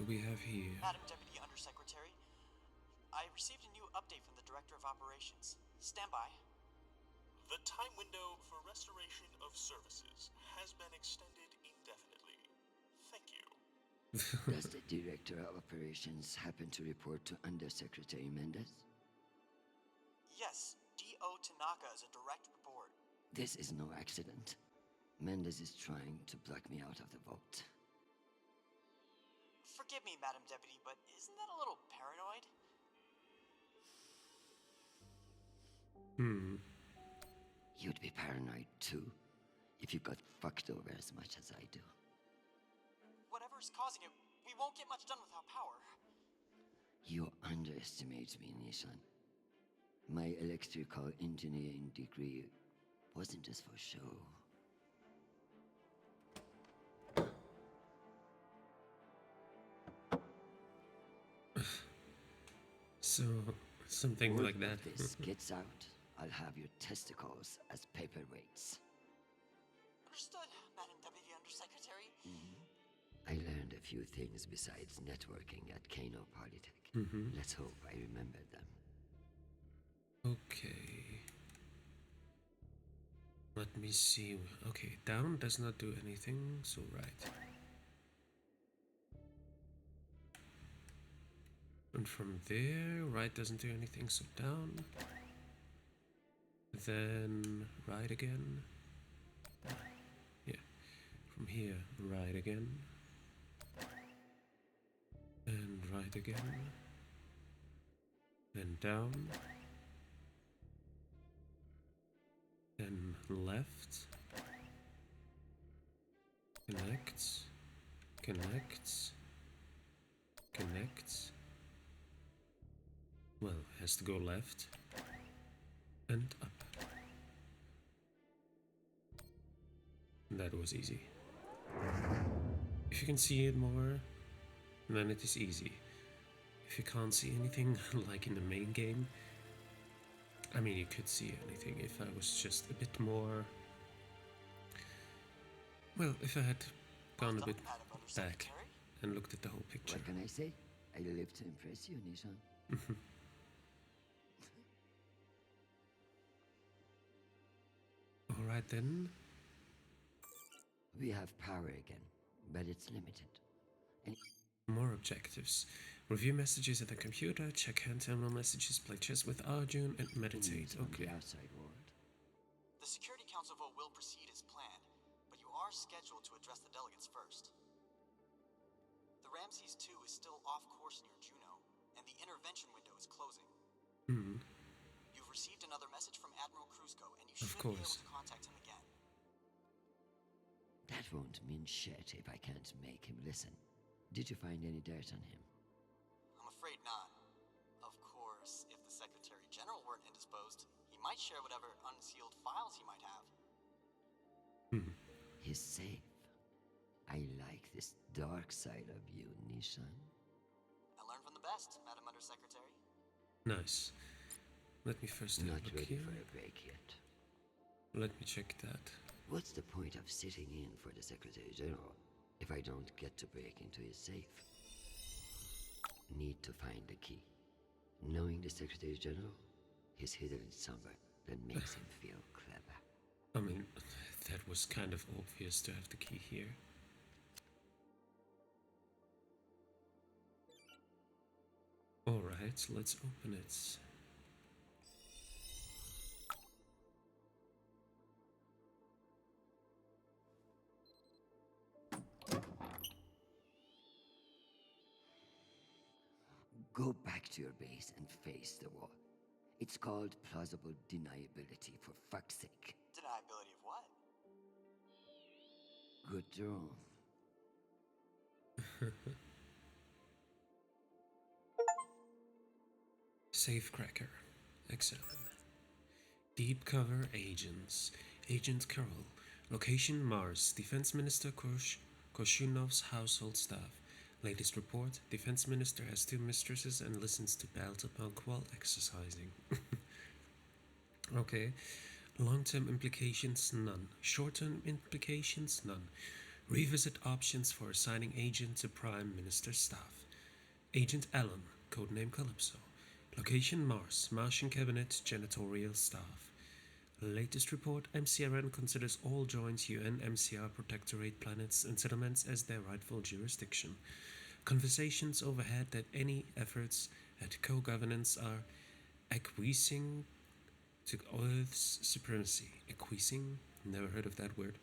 do we have here? Madam Deputy Undersecretary, I received a new update from the Director of Operations. Stand by. The time window for restoration of services has been extended indefinitely. Thank you. Does the Director of Operations happen to report to Undersecretary Mendez? Yes, D.O. Tanaka is a direct report. This is no accident. Mendez is trying to block me out of the vote. Forgive me, Madam Deputy, but isn't that a little paranoid? You'd be paranoid too, if you got fucked over as much as I do. Whatever's causing it, we won't get much done without power. You underestimate me, Nishan. My electrical engineering degree wasn't just for show. So, something Word like that. If this gets out, I'll have your testicles as paperweights. Understood, Madam Deputy Undersecretary. I learned a few things besides networking at Kano Polytech. Let's hope I remember them. Okay. Let me see. Okay, down does not do anything, so right. And from there, right doesn't do anything, so down. Then right again. Yeah. From here, right again. And right again. Then down. Then left. Connects. Connects. Connects. Well, has to go left. And up. That was easy. If you can see it more, then it is easy. If you can't see anything, like in the main game, I mean, you could see anything if I was just a bit more... Well, if I had gone a bit Madam back Undersecretary. and looked at the whole picture. What can I say? I live to impress you, Nishan. Alright then. We have power again, but it's limited. And More objectives. Review messages at the computer, check hand terminal messages, play chess with Arjun, and meditate. on the Okay. outside world. The Security Council vote will proceed as planned, but you are scheduled to address the delegates first. The Ramses 2 is still off course near Juno, and the intervention window is closing. You've received another message from Admiral Kruzko, and you should be able course. to contact him again. That won't mean shit if I can't make him listen. Did you find any dirt on him? I'm afraid not. Of course, if the Secretary General weren't indisposed, he might share whatever unsealed files he might have. He's safe. I like this dark side of you, Nishan. I learned from the best, Madam Undersecretary. Nice. Let me first have a Not look ready here. for a break yet. Let me check that. What's the point of sitting in for the Secretary General if I don't get to break into his safe? Need to find the key. Knowing the Secretary General, he's hidden it somewhere that makes him feel clever. I mean, that was kind of obvious to have the key here. Alright, let's open it. Go back to your base and face the wall. It's called plausible deniability, for fuck's sake. Deniability of what? Good draw. Safecracker. Examine. Deep cover agents. Agent Carol. Location Mars. Defense Minister Koshunov's household staff. Latest report. Defense Minister has 2 mistresses and listens to bells punk while exercising. Okay. Long-term implications, none. Short-term implications, none. Revisit options for assigning agent to Prime Minister's staff. Agent Allen, codename Calypso. Location Mars, Martian Cabinet, Janitorial Staff. Latest report, MCRN considers all joint UN MCR Protectorate planets and settlements as their rightful jurisdiction. Conversations overhead that any efforts at co-governance are acquiescing to Earth's supremacy. Acquiescing? Never heard of that word.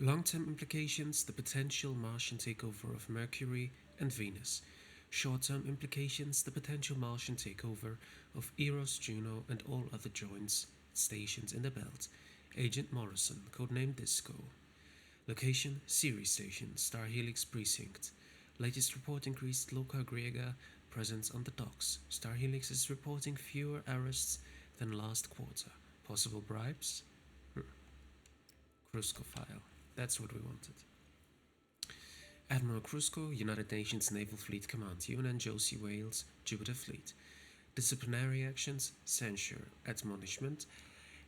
Long-term implications, the potential Martian takeover of Mercury and Venus. Short-term implications, the potential Martian takeover of Eros, Juno, and all other joint stations in the belt. Agent Morrison, codename Disco. Location, Ceres Station, Star Helix Precinct. Latest report, increased Loca Griega presence on the docks. Star Helix is reporting fewer arrests than last quarter. Possible bribes? Crusoe file. That's what we wanted. Admiral Crusoe, United Nations Naval Fleet Command, UNN Josie Wales, Jupiter Fleet. Disciplinary actions, censure, admonishment.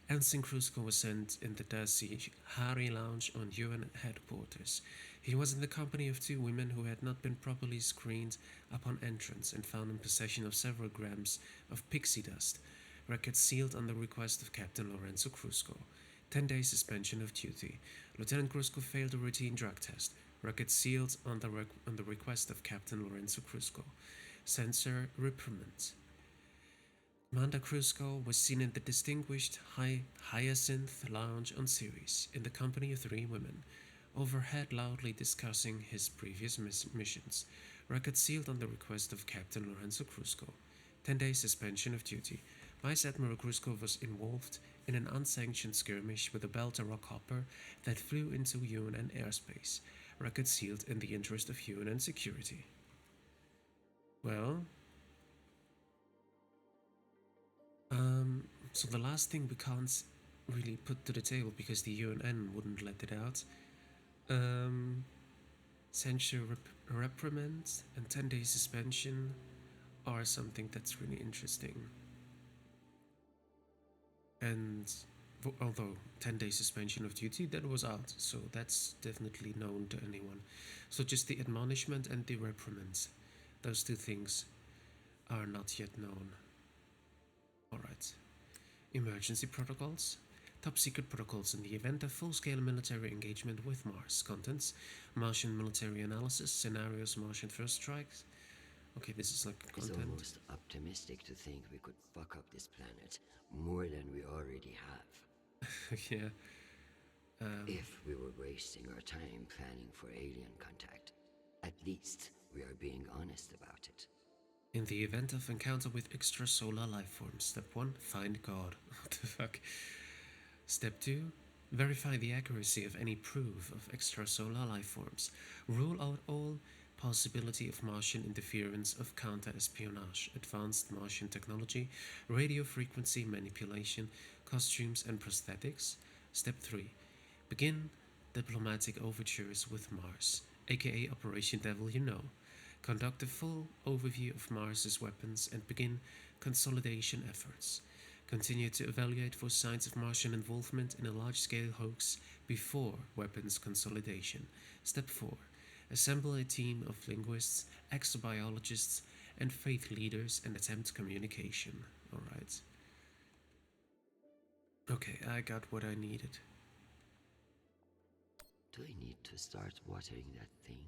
Ensign Crusoe was sent in the Darcy Hari Lounge on UN headquarters. He was in the company of two women who had not been properly screened upon entrance and found in possession of several grams of pixie dust. Records sealed on the request of Captain Lorenzo Crusoe. 10-day suspension of duty. Lieutenant Crusoe failed a routine drug test. Records sealed on the request of Captain Lorenzo Crusoe. Censor reprimand. Commander Crusoe was seen in the distinguished Hyacinth Lounge on Ceres in the company of three women, overhead loudly discussing his previous missions. Records sealed on the request of Captain Lorenzo Crusoe. 10-day suspension of duty. Vice Admiral Crusoe was involved in an unsanctioned skirmish with a Belter rock hopper that flew into UN airspace. Record sealed in the interest of UN security. Well, so the last thing we can't really put to the table because the UN wouldn't let it out. Censure reprimand and 10-day suspension are something that's really interesting. And although 10-day suspension of duty, that was out, so that's definitely known to anyone. So just the admonishment and the reprimands, those two things are not yet known. Alright. Emergency protocols. Top secret protocols in the event of full-scale military engagement with Mars. Contents: Martian military analysis, scenarios, Martian first strikes. Okay, this is like content. It's almost optimistic to think we could fuck up this planet more than we already have. Yeah. If we were wasting our time planning for alien contact, at least we are being honest about it. In the event of encounter with extrasolar life forms. Step 1, find God. What the fuck? Step 2, verify the accuracy of any proof of extrasolar life forms. Rule out all possibility of Martian interference, of counter-espionage, advanced Martian technology, radio frequency manipulation, costumes and prosthetics. Step 3, begin diplomatic overtures with Mars, aka Operation Devil You Know. Conduct a full overview of Mars's weapons and begin consolidation efforts. Continue to evaluate for signs of Martian involvement in a large-scale hoax before weapons consolidation. Step 4. Assemble a team of linguists, exobiologists, and faith leaders and attempt communication. Alright. Okay, I got what I needed. Do I need to start watering that thing?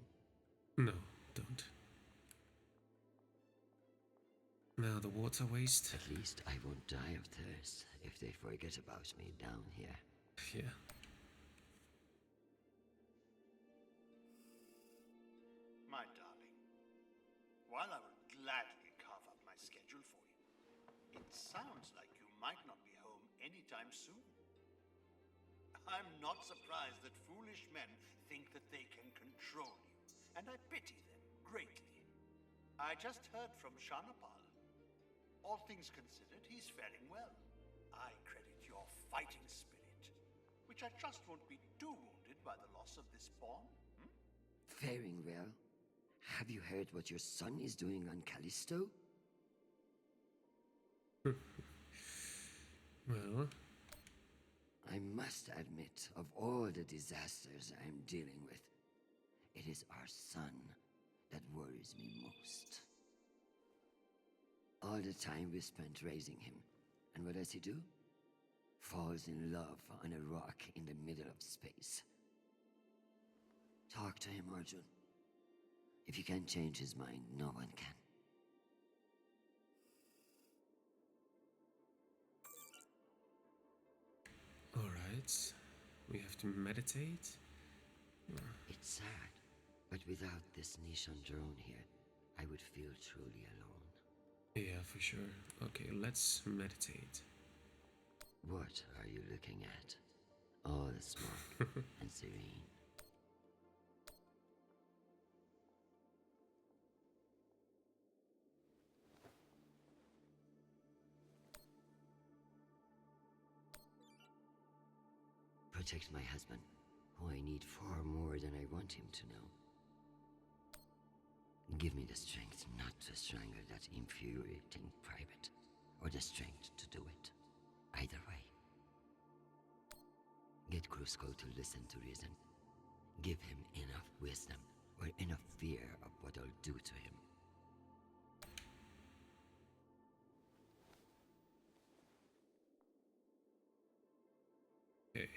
No, don't. Now the water waste. At least I won't die of thirst if they forget about me down here. Yeah. My darling, while I would gladly carve up my schedule for you, it sounds like you might not be home anytime soon. I'm not surprised that foolish men think that they can control you, and I pity them greatly. I just heard from Shanapal. All things considered, he's faring well. I credit your fighting spirit, which I trust won't be too wounded by the loss of this pawn. Faring well? Have you heard what your son is doing on Callisto? Well, I'm must admit, of all the disasters I'm dealing with, it is our son that worries me most. All the time we spent raising him, and what does he do? Falls in love on a rock in the middle of space. Talk to him, Arjun. If you can't change his mind, no one can. Alright. We have to meditate. It's sad, but without this Nishan drone here, I would feel truly alone. Yeah, for sure. Okay, let's meditate. What are you looking at? All the smoke and serene. Protect my husband, who I need far more than I want him to know. Give me the strength not to strangle that infuriating private, or the strength to do it. Either way. Get Krusko to listen to reason. Give him enough wisdom, or enough fear of what I'll do to him. Okay.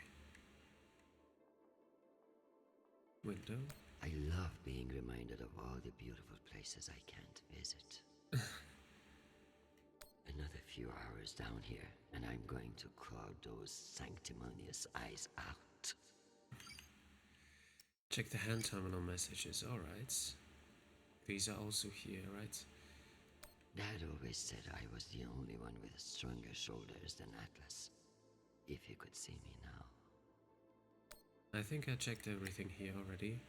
Window. I love being reminded of all the beautiful places I can't visit. Another few hours down here, and I'm going to clog those sanctimonious eyes out. Check the hand terminal messages. Alright. These are also here, right? Dad always said I was the only one with stronger shoulders than Atlas. If you could see me now. I think I checked everything here already.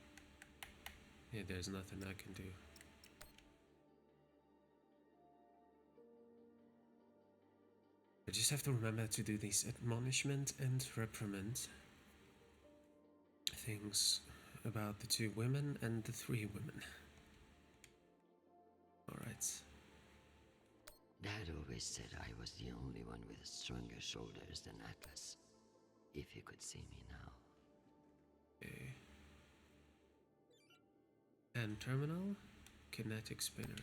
Yeah, there's nothing I can do. I just have to remember to do these admonishment and reprimand things about the 2 women and the 3 women. Alright. Dad always said I was the only one with stronger shoulders than Atlas. If you could see me now. Okay. And terminal, kinetic spinner.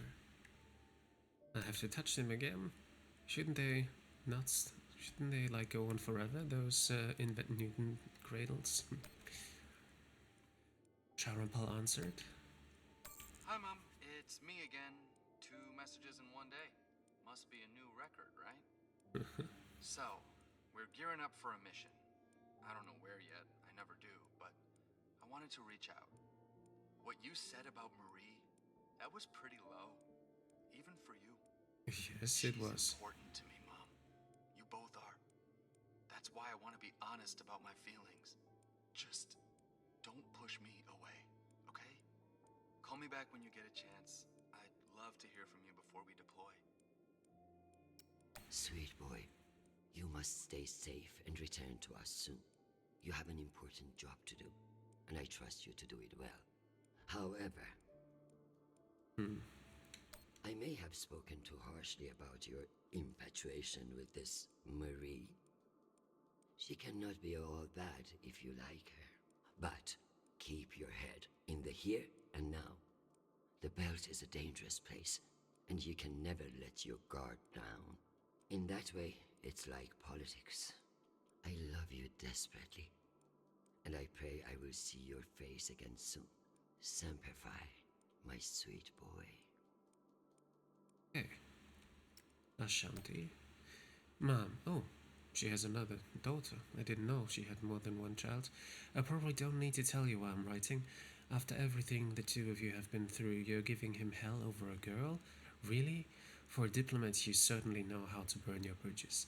I have to touch them again. Shouldn't they not? Shouldn't they like go on forever? Those Invent Newton cradles. Sharon Paul answered. Hi, Mom. It's me again. 2 messages in one day. Must be a new record, right? So, we're gearing up for a mission. I don't know where yet. I never do, but I wanted to reach out. What you said about Marie, that was pretty low. Even for you. Yes, it was. She's important to me, Mom. You both are. That's why I want to be honest about my feelings. Just don't push me away, okay? Call me back when you get a chance. I'd love to hear from you before we deploy. Sweet boy, you must stay safe and return to us soon. You have an important job to do, and I trust you to do it well. However, I may have spoken too harshly about your infatuation with this Marie. She cannot be all bad if you like her. But keep your head in the here and now. The belt is a dangerous place, and you can never let your guard down. In that way, it's like politics. I love you desperately, and I pray I will see your face again soon. Semper Fi, my sweet boy. Okay. Ashanti. Mom. Oh, she has another daughter. I didn't know she had more than one child. I probably don't need to tell you why I'm writing. After everything the 2 of you have been through, you're giving him hell over a girl? Really? For a diplomat, you certainly know how to burn your bridges.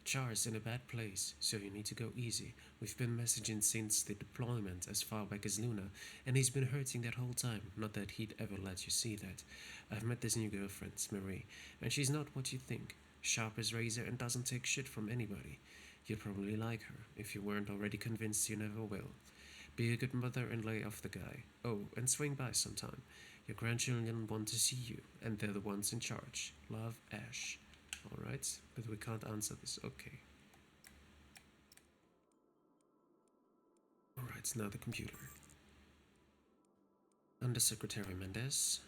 Char's in a bad place, so you need to go easy. We've been messaging since the deployment as far back as Luna, and he's been hurting that whole time. Not that he'd ever let you see that. I've met this new girlfriend, Marie, and she's not what you think. Sharp as razor and doesn't take shit from anybody. You'd probably like her, if you weren't already convinced you never will. Be a good mother and lay off the guy. Oh, and swing by sometime. Your grandchildren want to see you, and they're the ones in charge. Love, Ash. Alright, but we can't answer this. Okay. it's not a computer. Undersecretary Mendez.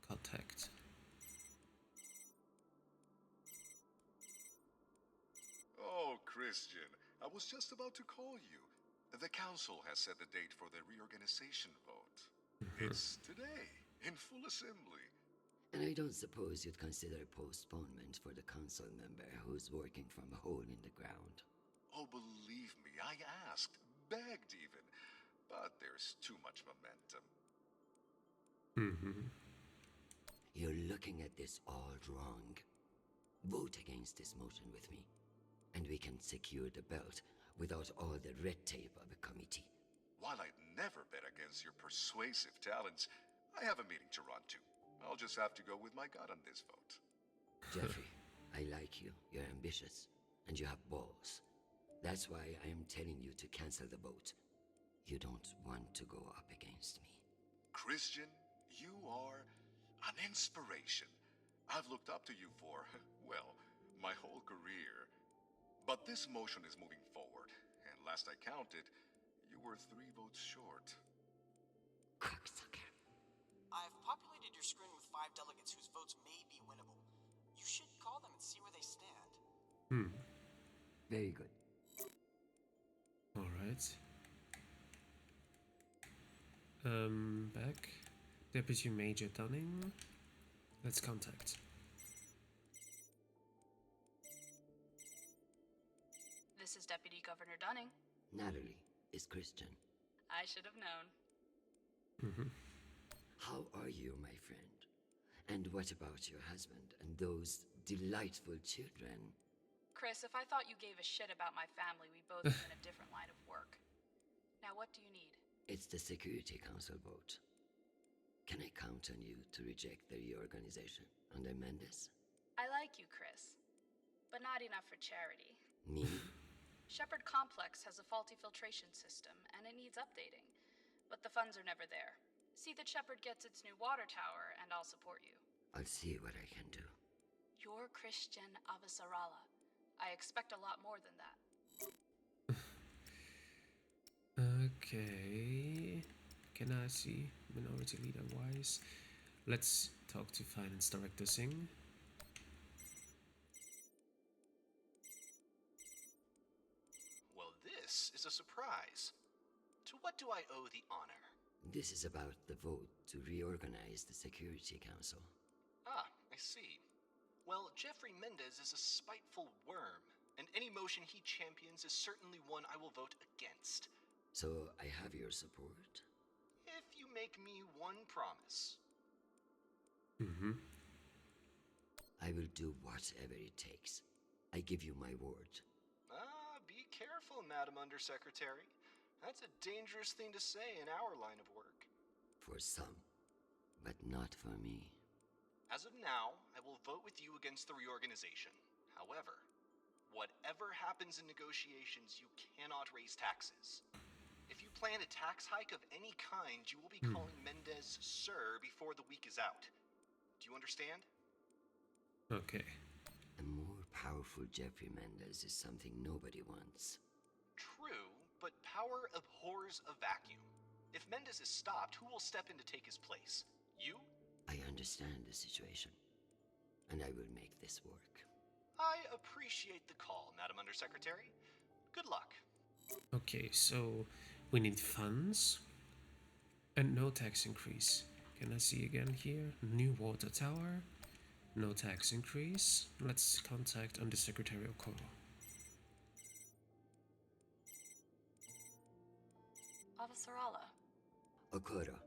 Contact. Oh, Christian, I was just about to call you. The council has set the date for the reorganization vote. It's today, in full assembly. And I don't suppose you'd consider a postponement for the council member who's working from a hole in the ground. Oh, believe me, I asked, begged even. But there's too much momentum. You're looking at this all wrong. Vote against this motion with me, and we can secure the belt without all the red tape of a committee. While I'd never bet against your persuasive talents, I have a meeting to run to. I'll just have to go with my gut on this vote. Jeffrey, I like you. You're ambitious, and you have balls. That's why I am telling you to cancel the vote. You don't want to go up against me. Christian, you are an inspiration. I've looked up to you for, well, my whole career. But this motion is moving forward, and last I counted, you were 3 votes short. Cocksucker. I've populated your screen with 5 delegates whose votes may be winnable. You should call them and see where they stand. Very good. Alright. Back. Deputy Major Dunning. Let's contact. This is Deputy Governor Dunning. Natalie is Christian. I should have known. How are you, my friend? And what about your husband and those delightful children? Chris, if I thought you gave a shit about my family, we'd both be in a different line of work. Now, what do you need? It's the Security Council vote. Can I count on you to reject the reorganization under Mendez? I like you, Chris, but not enough for charity. Me? Shepherd Complex has a faulty filtration system, and it needs updating. But the funds are never there. See that Shepherd gets its new water tower, and I'll support you. I'll see what I can do. You're Christian Avasarala. I expect a lot more than that. Okay. Can I see Minority Leader Wise? Let's talk to Finance Director Singh. Well, this is a surprise. To what do I owe the honor? This is about the vote to reorganize the Security Council. Ah, I see. Well, Jeffrey Mendez is a spiteful worm, and any motion he champions is certainly one I will vote against. So I have your support? If you make me one promise. I will do whatever it takes. I give you my word. Ah, be careful, Madam Undersecretary. That's a dangerous thing to say in our line of work. For some, but not for me. As of now, I will vote with you against the reorganization. However, whatever happens in negotiations, you cannot raise taxes. If you plan a tax hike of any kind, you will be calling Mendez Sir before the week is out. Do you understand? Okay. A more powerful Jeffrey Mendez is something nobody wants. True, but power abhors a vacuum. If Mendez is stopped, who will step in to take his place? You? I understand the situation, and I will make this work. I appreciate the call, Madam Undersecretary. Good luck. Okay, so we need funds and no tax increase. Can I see again here? New water tower, no tax increase. Let's contact Undersecretary Okoro. Avasarala. Okoro,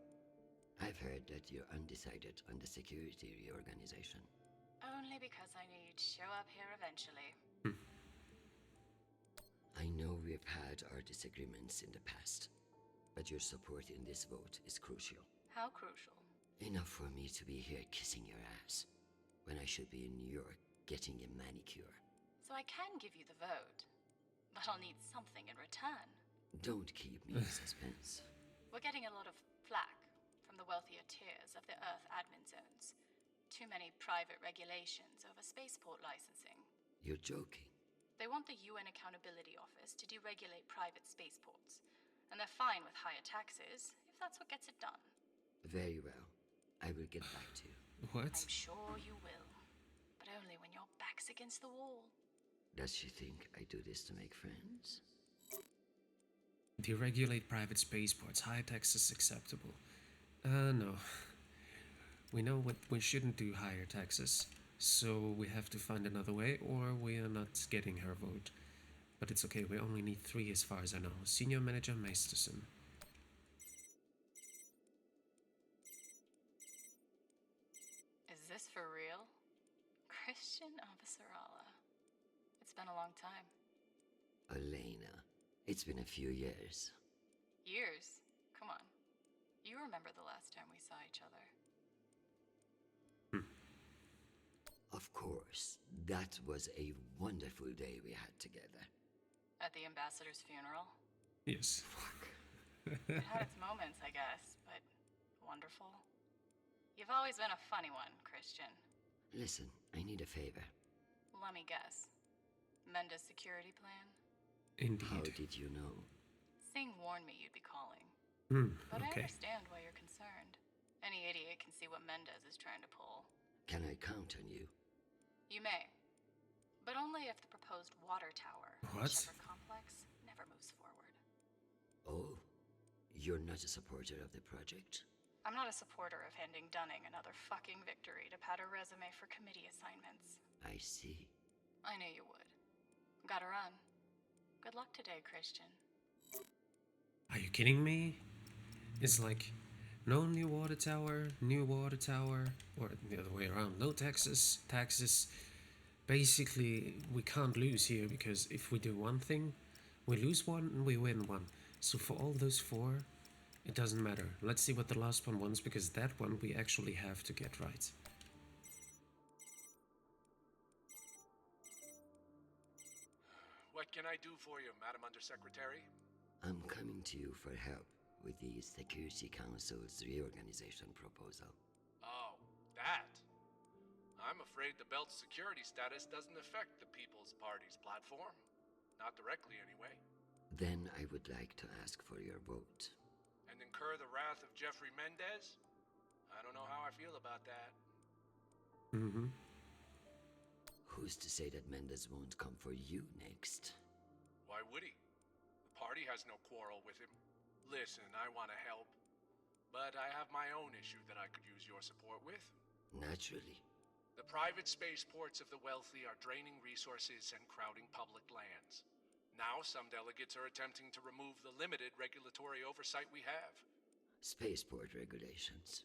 I've heard that you're undecided on the security reorganization. Only because I need to show up here eventually. I know we've had our disagreements in the past, but your support in this vote is crucial. How crucial? Enough for me to be here kissing your ass, when I should be in New York getting a manicure. So I can give you the vote, but I'll need something in return. Don't keep me in suspense. We're getting a lot of flack from the wealthier tiers of the Earth admin zones. Too many private regulations over spaceport licensing. You're joking. They want the UN Accountability Office to deregulate private spaceports. And they're fine with higher taxes, if that's what gets it done. Very well. I will get back to you. What? I'm sure you will. But only when your back's against the wall. Does she think I do this to make friends? Deregulate private spaceports. High taxes acceptable. No. We know what we shouldn't do higher taxes, so we have to find another way, or we are not getting her vote. But it's okay, we only need 3 as far as I know. Senior Manager Masterson. Is this for real? Christian Avasarala. It's been a long time. Elena, it's been a few years. Years? Come on. You remember the last time we saw each other. Of course, that was a wonderful day we had together. At the ambassador's funeral? Yes. It had its moments, I guess, but wonderful. You've always been a funny one, Christian. Listen, I need a favor. Let me guess. Menda's security plan? Indeed. How did you know? Singh warned me you'd be calling. But I Okay. understand why you're concerned. Any idiot can see what Mendez is trying to pull. Can I count on you? You may. But only if the proposed water tower in the What? Shepherd complex never moves forward. Oh, you're not a supporter of the project? I'm not a supporter of handing Dunning another fucking victory to pad her resume for committee assignments. I see. I knew you would. Gotta run. Good luck today, Christian. Are you kidding me? It's like, no new water tower, or the other way around, no taxes. Basically, we can't lose here, because if we do one thing, we lose one and we win one. So for all those 4, it doesn't matter. Let's see what the last one wants, because that one we actually have to get right. What can I do for you, Madam Undersecretary? I'm coming to you for help with the Security Council's reorganization proposal. Oh, that. I'm afraid the belt's security status doesn't affect the People's Party's platform. Not directly, anyway. Then I would like to ask for your vote. And incur the wrath of Jeffrey Mendez? I don't know how I feel about that. Who's to say that Mendez won't come for you next? Why would he? The party has no quarrel with him. Listen, I want to help. But I have my own issue that I could use your support with. Naturally. The private spaceports of the wealthy are draining resources and crowding public lands. Now some delegates are attempting to remove the limited regulatory oversight we have. Spaceport regulations.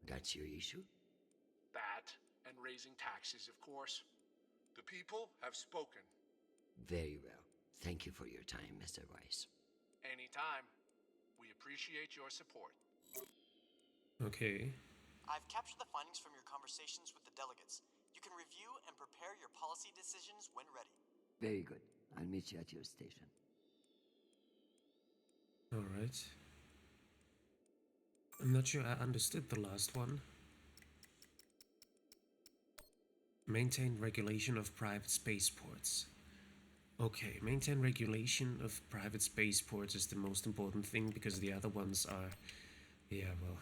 That's your issue? That, and raising taxes, of course. The people have spoken. Very well. Thank you for your time, Mr. Weiss. Anytime. We appreciate your support. Okay. I've captured the findings from your conversations with the delegates. You can review and prepare your policy decisions when ready. Very good. I'll meet you at your station. Alright. I'm not sure I understood the last one. Maintain regulation of private spaceports. Okay, maintain regulation of private spaceports is the most important thing, because the other ones are... yeah, well...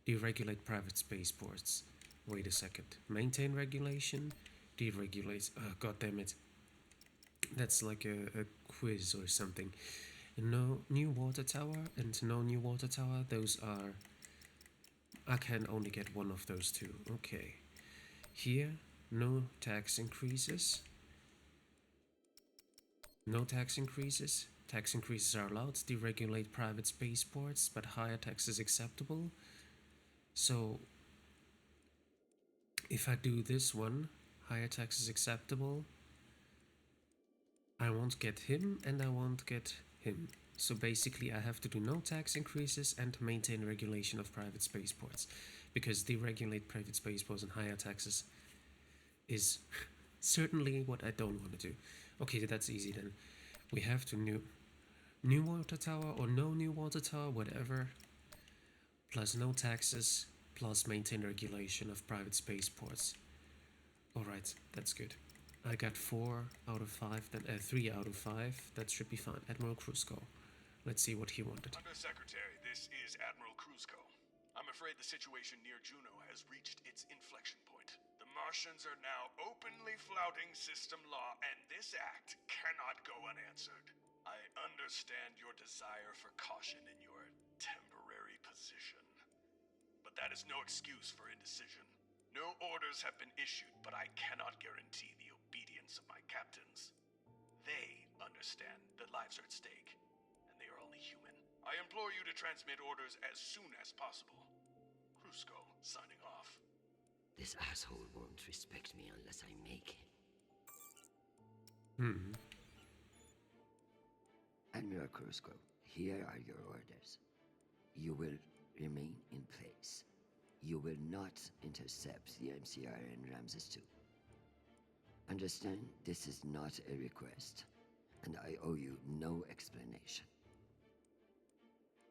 deregulate private spaceports. Wait a second. Maintain regulation? Deregulate... oh, god damn it. That's like a quiz or something. No new water tower and no new water tower. Those are... I can only get one of those 2. Okay. Here, no tax increases. No tax increases. Tax increases are allowed. Deregulate private spaceports, but higher tax is acceptable. So, if I do this one, higher tax is acceptable. I won't get him and I won't get him. So basically I have to do no tax increases and maintain regulation of private spaceports. Because deregulate private spaceports and higher taxes is certainly what I don't want to do. Okay, that's easy then. We have to new water tower or no new water tower, whatever. Plus no taxes, plus maintain regulation of private spaceports. Alright, that's good. I got 4 out of 5, then 3 out of 5. That should be fine. Admiral Cruisco. Let's see what he wanted. Undersecretary, this is Admiral Kruzko. I'm afraid the situation near Juno has reached its inflection point. The Martians are now openly flouting system law, and this act cannot go unanswered. I understand your desire for caution in your temporary position, but that is no excuse for indecision. No orders have been issued, but I cannot guarantee the obedience of my captains. They understand that lives are at stake, and they are only human. I implore you to transmit orders as soon as possible. Kruzko, signing off. This asshole won't respect me unless I make him. Admiral Kruzko, here are your orders. You will remain in place. You will not intercept the MCRN Ramses 2. Understand, this is not a request, and I owe you no explanation.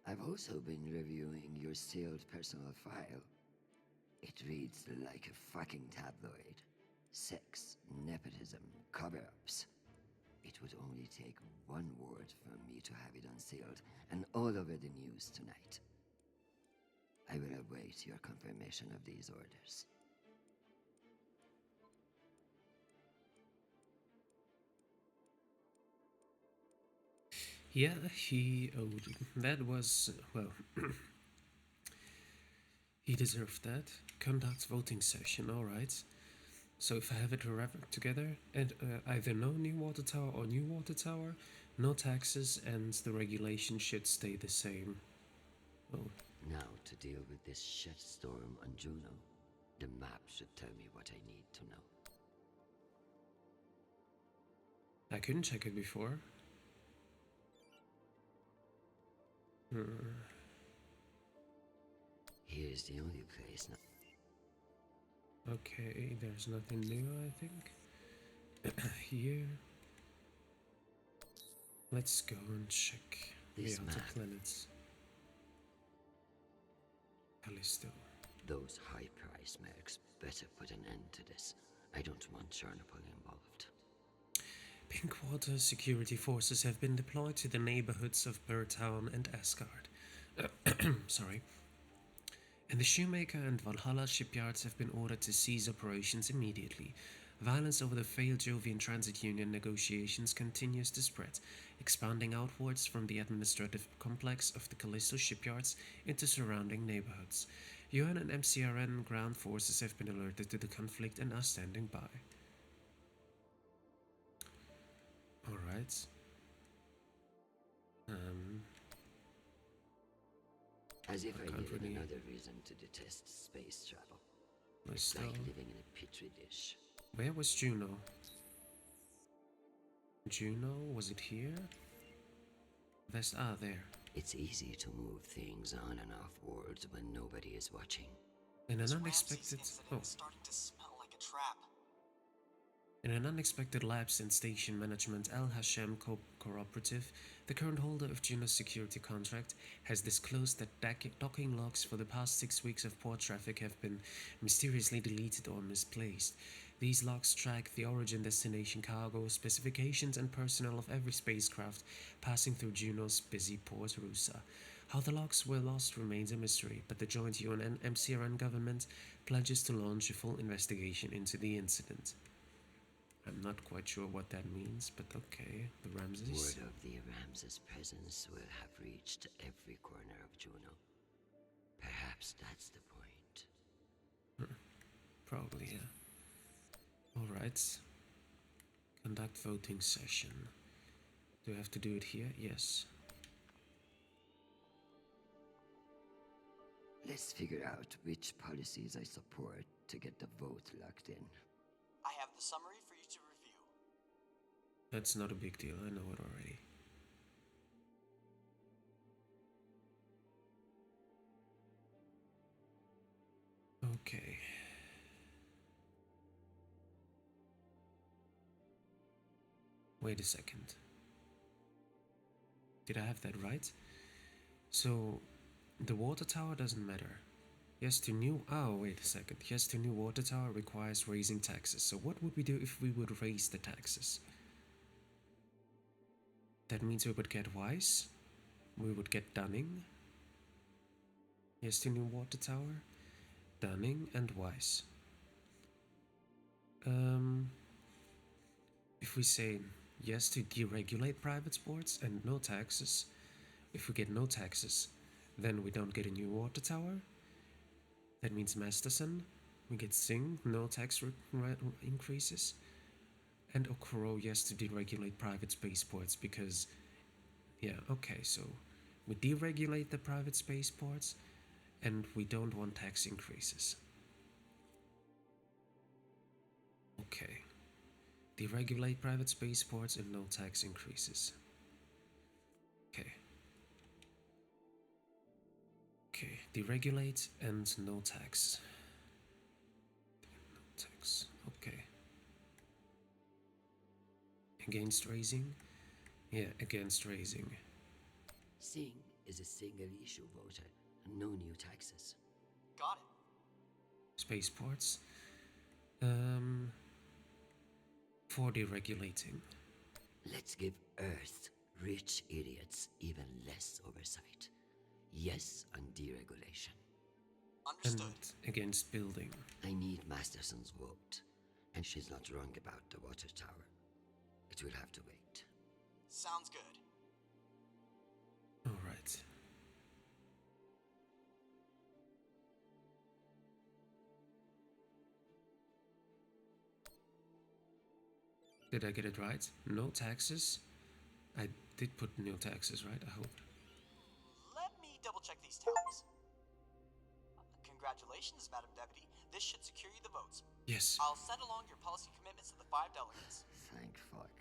I've also been reviewing your sealed personal file. It reads like a fucking tabloid. Sex, nepotism, cover-ups. It would only take one word from me to have it unsealed and all over the news tonight. I will await your confirmation of these orders. Yeah, he owed. That was, well, he deserved that. Conduct voting session, alright. So if I have it together, and either no new water tower or new water tower, no taxes, and the regulations should stay the same. Oh. Now, to deal with this shitstorm on Juno, the map should tell me what I need to know. I couldn't check it before. Here's the only place now. Okay, there's nothing new, I think. Here. Let's go and check This the outer map. planets. Callisto. Those high price mercs better put an end to this. I don't want Chernobyl involved. Pinkwater security forces have been deployed to the neighborhoods of Burtown and Asgard. Sorry. And the Shoemaker and Valhalla shipyards have been ordered to cease operations immediately. Violence over the failed Jovian Transit Union negotiations continues to spread, expanding outwards from the administrative complex of the Callisto shipyards into surrounding neighborhoods. UN and MCRN ground forces have been alerted to the conflict and are standing by. Alright. As if I can't needed really- another reason to detest space travel. We're It's still... like living in a petri dish. Where was Juno? Juno? Was it here? There. It's easy to move things on and off worlds when nobody is watching. In an This unexpected... Ramses incident is starting to smell like a trap. In an unexpected lapse in station management, Al Hashem Cooperative, the current holder of Juno's security contract, has disclosed that docking logs for the past 6 weeks of port traffic have been mysteriously deleted or misplaced. These logs track the origin, destination, cargo, specifications, and personnel of every spacecraft passing through Juno's busy port Rusa. How the logs were lost remains a mystery, but the joint UN and MCRN government pledges to launch a full investigation into the incident. I'm not quite sure what that means, but okay, the Ramses. Word of the Ramses' presence will have reached every corner of Juno. Perhaps that's the point. Probably, yeah. Alright. Conduct voting session. Do I have to do it here? Yes. Let's figure out which policies I support to get the vote locked in. I have the summary for you to review. That's not a big deal, I know it already. Okay. Wait a second. Did I have that right? So, the water tower doesn't matter. Yes to new... Oh, wait a second. Yes to new water tower requires raising taxes. So what would we do if we would raise the taxes? That means we would get wise? we would get Dunning. Yes to new water tower. Dunning and Weiss. If we say yes to deregulate private sports and no taxes, if we get no taxes, then we don't get a new water tower. That means Masterson. We get Singh, no tax increases. And Okoro, yes to deregulate private spaceports because, yeah, okay, so we deregulate the private spaceports and we don't want tax increases. Okay. Deregulate private spaceports and no tax increases. Okay. Okay, deregulate and no tax. No tax, okay. Against raising? Yeah, against raising. Singh is a single issue voter, and no new taxes. Got it. Spaceports? For deregulating. Let's give Earth rich idiots even less oversight. Yes on deregulation. Understood. And against building. I need Masterson's vote, and she's not wrong about the water tower. It will have to wait. Sounds good. Alright. Did I get it right? No taxes? I did put no taxes, right? I hope. Let me double check these tallies. Congratulations, Madam Deputy. This should secure you the votes. Yes. I'll send along your policy commitments to the 5 delegates. Thank fuck.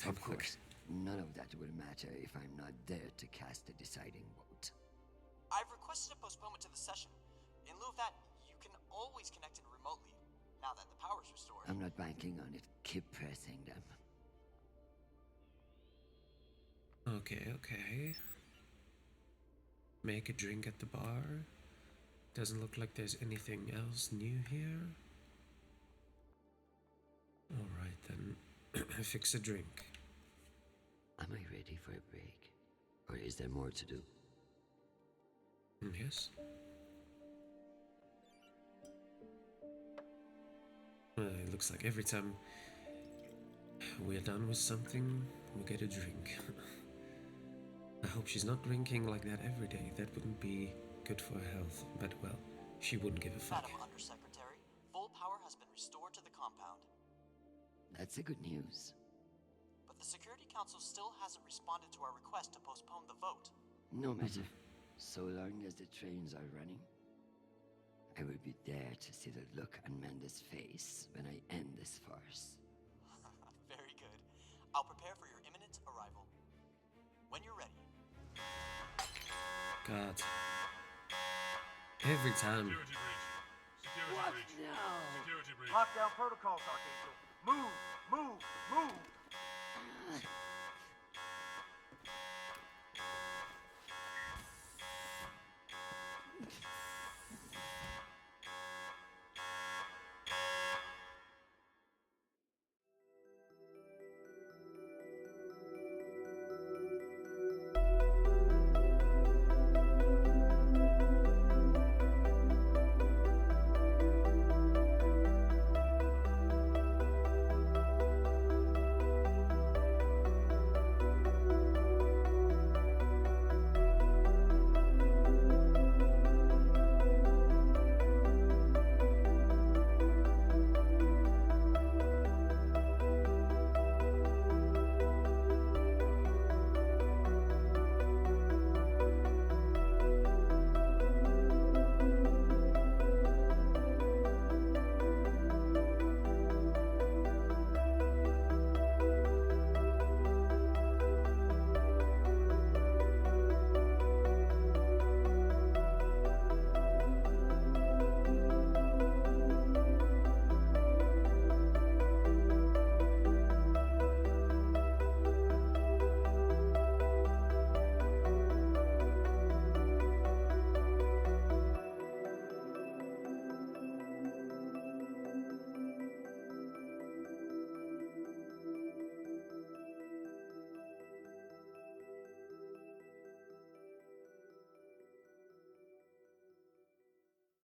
Of course, none of that will matter if I'm not there to cast the deciding vote. I've requested a postponement to the session. In lieu of that, you can always connect in remotely, now that the power's restored. I'm not banking on it. Keep pressing them. Okay. Make a drink at the bar. Doesn't look like there's anything else new here. Alright then. Fix a drink. Am I ready for a break? Or is there more to do? Yes. It looks like every time we're done with something, we get a drink. I hope she's not drinking like that every day. That wouldn't be good for her health. But well, she wouldn't give a fuck. Madam Undersecretary, full power has been restored to the compound. That's a good news. But the Security Council still hasn't responded to our request to postpone the vote. No matter. So long as the trains are running, I will be there to see the look on Amanda's face when I end this farce. Very good. I'll prepare for your imminent arrival. When you're ready. God. Every time. Security breach. Security What breach. now? Security breach. Lockdown protocols, Archangel. Move!